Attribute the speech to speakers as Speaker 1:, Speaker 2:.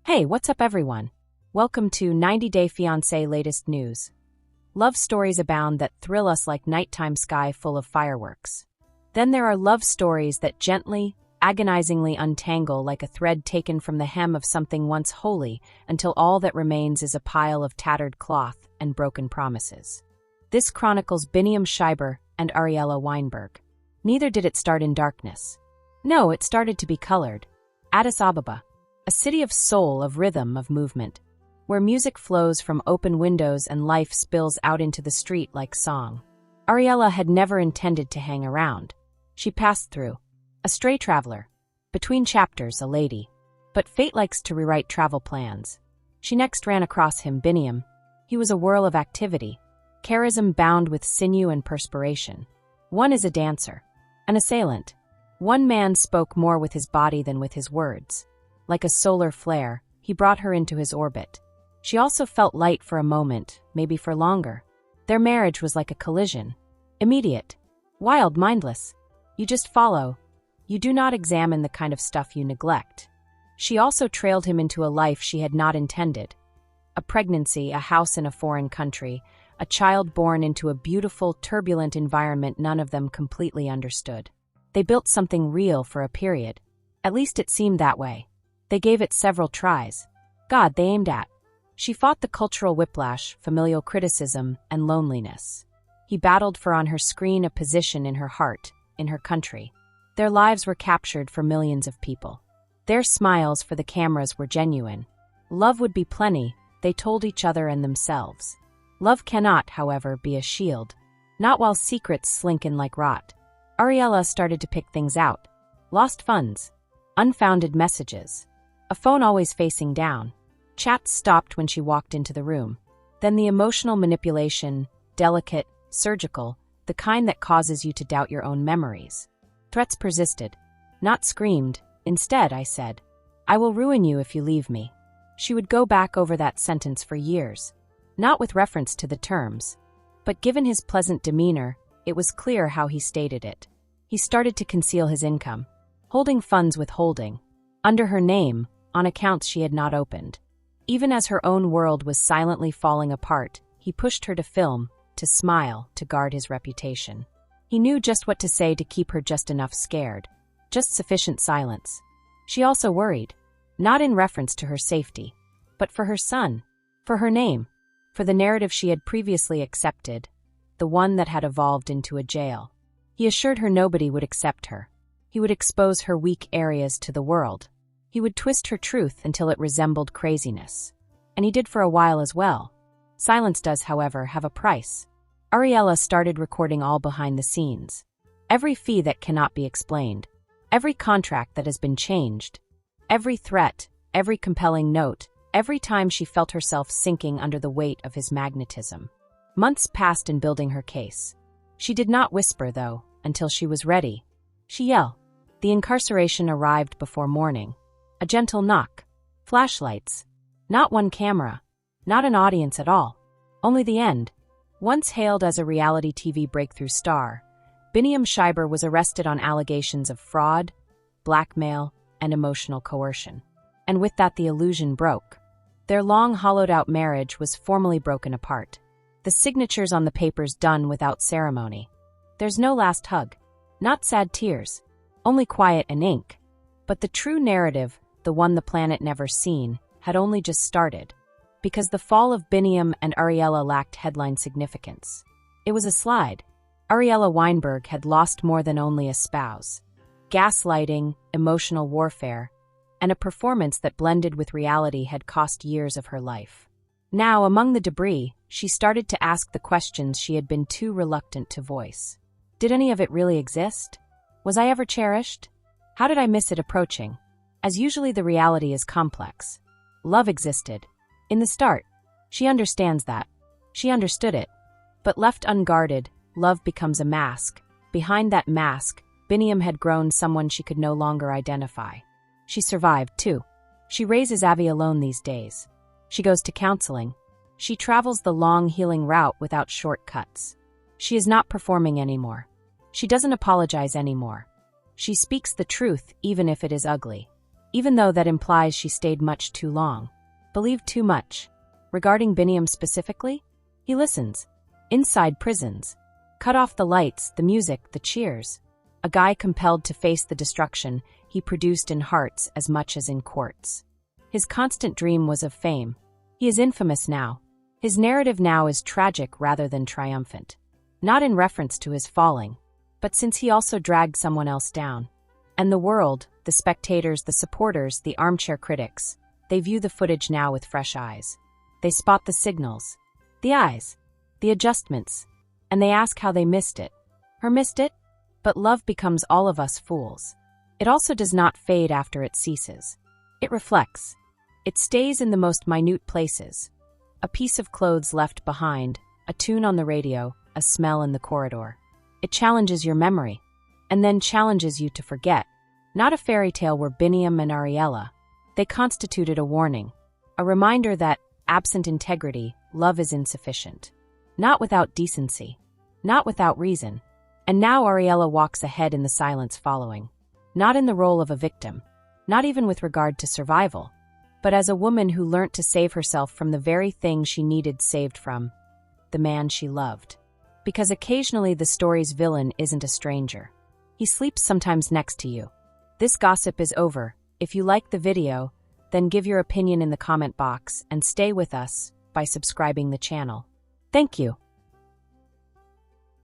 Speaker 1: Hey, what's up everyone? Welcome to 90 Day Fiancé latest news. Love stories abound that thrill us like nighttime sky full of fireworks. Then there are love stories that gently, agonizingly untangle like a thread taken from the hem of something once holy until all that remains is a pile of tattered cloth and broken promises. This chronicles Biniyam and Ariela Weinberg. Neither did it start in darkness. No, it started to be colored. Addis Ababa, a city of soul, of rhythm, of movement, where music flows from open windows and life spills out into the street like song. Ariela had never intended to hang around. She passed through, a stray traveler. Between chapters, a lady. But fate likes to rewrite travel plans. She next ran across him, Biniyam. He was a whirl of activity, charism bound with sinew and perspiration. One is a dancer, an assailant. One man spoke more with his body than with his words. Like a solar flare, he brought her into his orbit. She also felt light for a moment, maybe for longer. Their marriage was like a collision. Immediate. Wild, mindless. You just follow. You do not examine the kind of stuff you neglect. She also trailed him into a life she had not intended. A pregnancy, a house in a foreign country, a child born into a beautiful, turbulent environment none of them completely understood. They built something real for a period. At least it seemed that way. They gave it several tries. God, they aimed at. She fought the cultural whiplash, familial criticism, and loneliness. He battled for on her screen a position in her heart, in her country. Their lives were captured for millions of people. Their smiles for the cameras were genuine. Love would be plenty, they told each other and themselves. Love cannot, however, be a shield. Not while secrets slink in like rot. Ariela started to pick things out. Lost funds. Unfounded messages. A phone always facing down. Chats stopped when she walked into the room. Then the emotional manipulation, delicate, surgical, the kind that causes you to doubt your own memories. Threats persisted. Not screamed. Instead, I said, "I will ruin you if you leave me." She would go back over that sentence for years. Not with reference to the terms. But given his pleasant demeanor, it was clear how he stated it. He started to conceal his income. Holding funds withholding. Under her name, on accounts she had not opened. Even as her own world was silently falling apart, he pushed her to film, to smile, to guard his reputation. He knew just what to say to keep her just enough scared. Just sufficient silence. She also worried. Not in reference to her safety, but for her son, for her name, for the narrative she had previously accepted, the one that had evolved into a jail. He assured her nobody would accept her. He would expose her weak areas to the world. He would twist her truth until it resembled craziness. And he did for a while as well. Silence does, however, have a price. Ariela started recording all behind the scenes. Every fee that cannot be explained. Every contract that has been changed. Every threat, every compelling note, every time she felt herself sinking under the weight of his magnetism. Months passed in building her case. She did not whisper, though, until she was ready. She yelled. The incarceration arrived before morning. A gentle knock. Flashlights. Not one camera. Not an audience at all. Only the end. Once hailed as a reality TV breakthrough star, Biniyam was arrested on allegations of fraud, blackmail, and emotional coercion. And with that the illusion broke. Their long hollowed-out marriage was formally broken apart. The signatures on the papers done without ceremony. There's no last hug. Not sad tears. Only quiet and ink. But the true narrative, the one the planet never seen, had only just started. Because the fall of Biniyam and Ariela lacked headline significance. It was a slide. Ariela Weinberg had lost more than only a spouse. Gaslighting, emotional warfare, and a performance that blended with reality had cost years of her life. Now, among the debris, she started to ask the questions she had been too reluctant to voice. Did any of it really exist? Was I ever cherished? How did I miss it approaching? As usually the reality is complex. Love existed. In the start. She understands that. She understood it. But left unguarded, love becomes a mask. Behind that mask, Biniyam had grown someone she could no longer identify. She survived, too. She raises Avi alone these days. She goes to counseling. She travels the long healing route without shortcuts. She is not performing anymore. She doesn't apologize anymore. She speaks the truth even if it is ugly. even though that implies she stayed much too long. Believed too much. Regarding Biniyam specifically, he listens. Inside prisons. Cut off the lights, the music, the cheers. A guy compelled to face the destruction he produced in hearts as much as in courts. His constant dream was of fame. He is infamous now. His narrative now is tragic rather than triumphant. Not in reference to his falling, but since he also dragged someone else down. And the world, the spectators, the supporters, the armchair critics, they view the footage now with fresh eyes. They spot the signals, the eyes, the adjustments, and they ask how they missed it. Her missed it? But love becomes all of us fools. It also does not fade after it ceases. It reflects. It stays in the most minute places. A piece of clothes left behind, a tune on the radio, a smell in the corridor. It challenges your memory, and then challenges you to forget. Not a fairy tale were Biniyam and Ariela. They constituted a warning, a reminder that, absent integrity, love is insufficient. Not without decency, not without reason. And now Ariela walks ahead in the silence following. Not in the role of a victim, not even with regard to survival, but as a woman who learnt to save herself from the very thing she needed saved from, the man she loved. Because occasionally the story's villain isn't a stranger. He sleeps sometimes next to you. This gossip is over. If you like the video, then give your opinion in the comment box and stay with us by subscribing the channel. Thank you.